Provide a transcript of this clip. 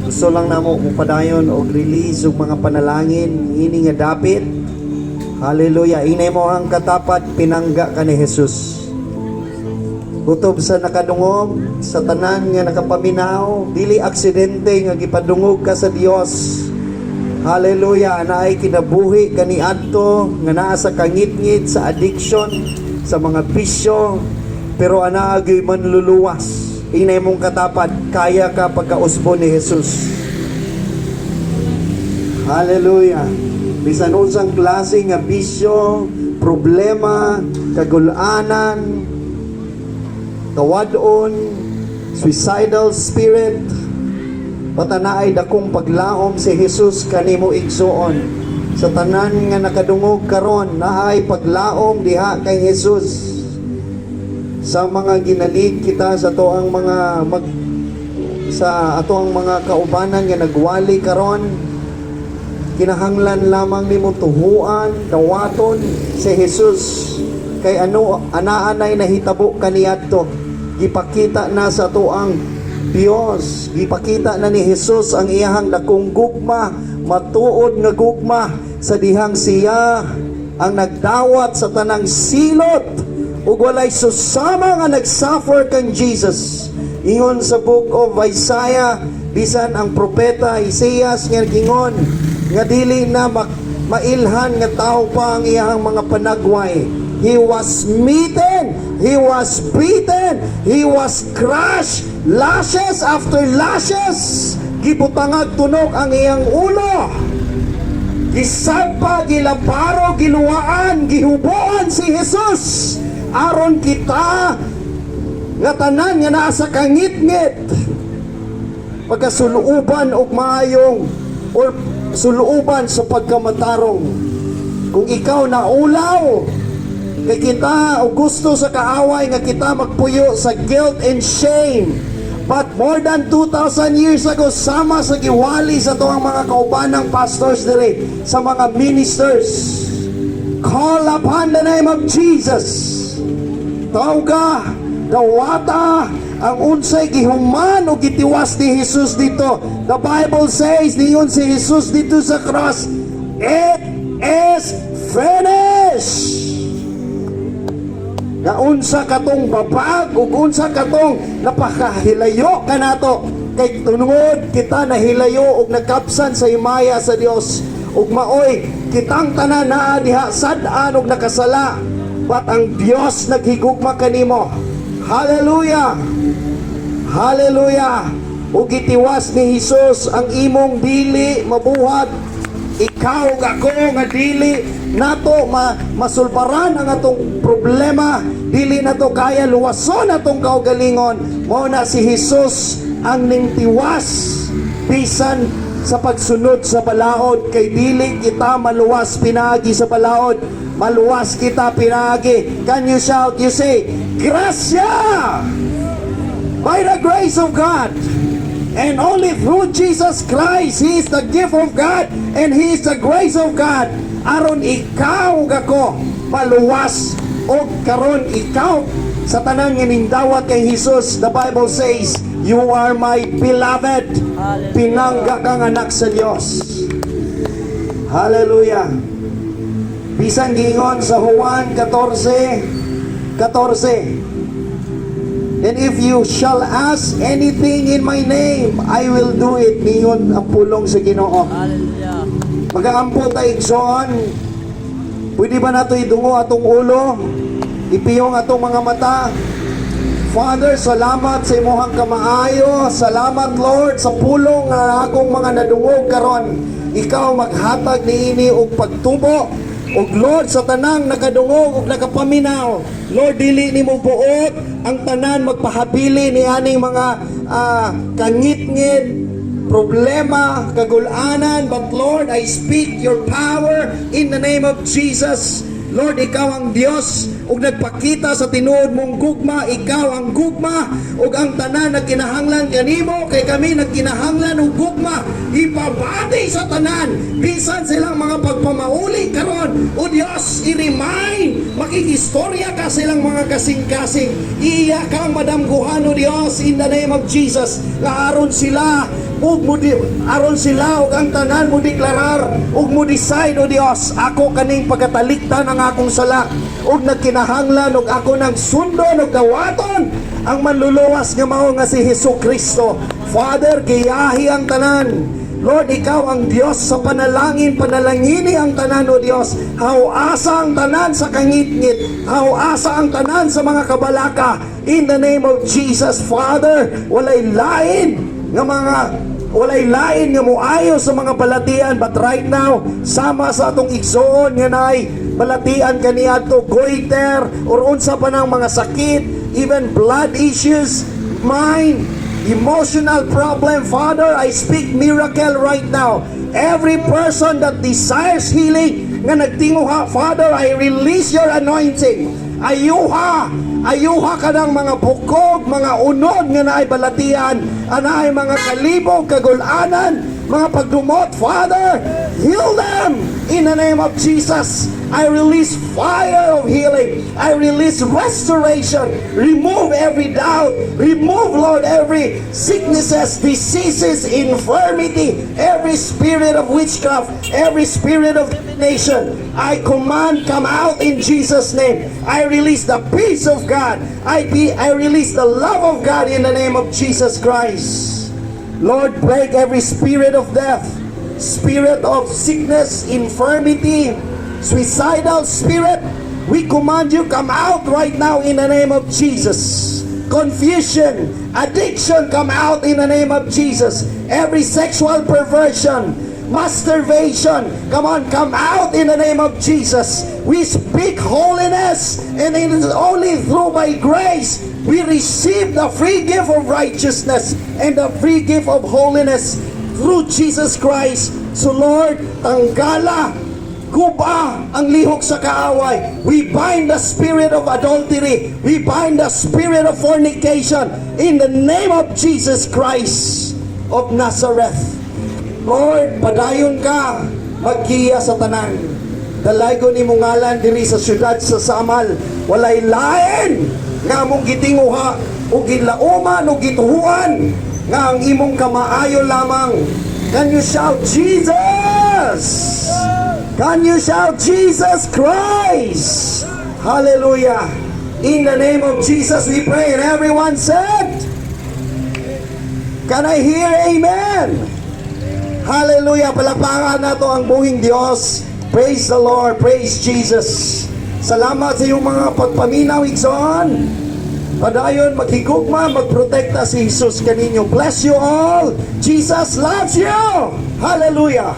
Gusto lang namo upadayon og release og mga panalangin ini nga dapit. Hallelujah. Inay mo ang katapat pinangga ka ni Jesus. Kutob sa nakadungog sa tanan nga nakapaminaw, dili aksidente nga gipadungog ka sa Dios. Hallelujah. Anaay kinabuhi kaniadto nga naa sa kangit-ngit, sa addiction, sa mga bisyo, pero anaagay manluluwas. Inay mong katapat, kaya ka pagkausbo ni Jesus. Hallelujah. Bisan unsang klase nga bisyo, problema, kagulanan, kawadon, suicidal spirit, patanaay dakong paglaom si Jesus kanimo igsuon. Sa tanan nga nakadungog karon, naay paglaom diha kay Jesus. Sa mga ginalig kita sa toang mga sa atoang mga kaubanan nga nagwali karon, kinahanglan lamang nimo tuhuan, dawaton si Jesus. Kay anaanay nahitabo kaniadto, gipakita na sa toang Dios, gipakita na ni Jesus ang iyahang dakong gugma, matuod nga gugma sa dihang siya ang nagdawat sa tanang silot ug walay susama nga nagsuffer kang Jesus. Ingon sa book of Isaiah, bisan ang propeta Isaias nga gingon nga dili na mailhan nga tao pa ang iyang mga panagway. He was smitten, he was beaten, he was crushed, lashes after lashes, gibutangag tunog ang iyang ulo, gisampa, gilaparo, giluwaan, gihuboan si Jesus aron kita nga tanan nga naa sa kangit-ngit pagkasuluuban og maayong or suluuban sa pagkamatarong. Kung ikaw naulaw kay kita o gusto sa kaaway nga kita magpuyo sa guilt and shame, but more than 2,000 years ago, sama sa giwali sa to ang mga kaubanang pastors diri, sa mga ministers, call upon the name of Jesus. Tawga, dawata ang unsay gihuman o gitiwas ni Jesus dito. The Bible says niyon si Jesus dito sa cross, it is finished. Nga unsa katong babag ug unsa katong napakahilayo kanato, kay tungod kita nahilayo ug nagkapsan sa himaya sa Dios, ug maoy kitang tanan naa diha sad-an ug nakasala, but ang Dios naghigugma kanimo. Hallelujah. Hallelujah. Ug gitiwas ni Jesus ang imong dili mabuhat. Ikaw ug ako nga dili nato masulbaran ang atong problema, dili nato kaya luwason atong kaugalingon. Mao na si Jesus ang ningtiwas bisan sa pagsunod sa balaod, kay dili kita maluwas pinaagi sa balaod, maluwas kita pinaagi. Can you shout? You say, Gracia! By the grace of God, and only through Jesus Christ, He is the gift of God, and He is the grace of God. Aron ikaw gako maluwas, o karon ikaw sa tanang inindawat kay Jesus. The Bible says, you are my beloved. Pinangga kang anak sa Dios. Hallelujah. Bisan gingon sa Juan 14:14, and if you shall ask anything in my name, I will do it. Ningon ang pulong sa Ginoo. Hallelujah. Magaampo ta igsoon. Pwede ba nato idungo atong ulo? Ipiyong atong mga mata. Father, salamat sa imuhang kamaayo. Salamat, Lord, sa pulong nga akong mga nadungog karon. Ikaw maghatag niini og pagtubo. Og Lord, sa tanang nakadungog og nakapaminaw, Lord, dili nimo buot ang tanan magpahapili ni aning mga kangit-ngit, problema, kagulanan, but Lord, I speak your power in the name of Jesus. Lord, ikaw ang Dios ug nagpakita sa tinuod mong gugma, ikaw ang gugma ug ang tanan nagkinahanglan kanimo, kay kami nagkinahanglan og gugma. Ipabati sa tanan bisan silang mga pagpamauli karon, o Dios, i-remind, makikistorya ka silang mga kasing-kasing, iya kang madamguhan, o Dios, in the name of Jesus, nga aron sila ug mo di aron sila ug ang tanan mo deklarar ug mo decide o Dios, ako kaning pagkatalikdan ang akong sala ug nagkinahanglan ug ako nang sundon ug dawaton ang manluluwas nga mao nga si Hesukristo. Father, giyahi ang tanan. Lord, ikaw ang Diyos sa panalangin, panalangini ang tanan o Diyos. Hawasa ang tanan sa kangit-ngit, hawasa ang tanan sa mga kabalaka. In the name of Jesus, Father, walay lain nga muayo sa mga balatian, but right now sama sa atong igsoon nga naay balatian kaniadto goiter or unsa pa ng mga sakit, even blood issues, mind, emotional problem. Father, I speak miracle right now. Every person that desires healing nga nagtinguha, Father, I release your anointing. Ayuha ka ng mga bukog, mga unod nga naay balatian, anaay mga kalibog, kagulanan, mga pagdumot. Father, heal them in the name of Jesus. I release fire of healing. I release restoration. Remove every doubt. Remove, Lord, every sicknesses, diseases, infirmity, every spirit of witchcraft, every spirit of divination. I command, come out in Jesus' name. I release the peace of God. I release the love of God in the name of Jesus Christ. Lord, break every spirit of death, spirit of sickness, infirmity, suicidal spirit. We command you, come out right now in the name of Jesus. Confusion, addiction, come out in the name of Jesus. Every sexual perversion, masturbation, come on, come out in the name of Jesus. We speak holiness, and it is only through by grace we receive the free gift of righteousness and the free gift of holiness through Jesus Christ. So Lord, tanggala, guba ang lihok sa kaaway. We bind the spirit of adultery. We bind the spirit of fornication in the name of Jesus Christ of Nazareth. Lord, padayon ka, magkiya sa tanan. Dalaygo ni mong ngalan diri sa syudad sa Samal. Walay lain nga mong gitinguha o gilauman o gituhuan nga ang imong kamaayo lamang. Can you shout Jesus? Can you shout Jesus Christ? Hallelujah. In the name of Jesus we pray, and everyone said, can I hear amen? Hallelujah. Palakpakan nato ang buhing Diyos. Praise the Lord. Praise Jesus. Salamat sa iyong mga pagpaminaw, igsoon. Padayon, maghigugma, magprotekta si Jesus kaninyo. Bless you all. Jesus loves you. Hallelujah.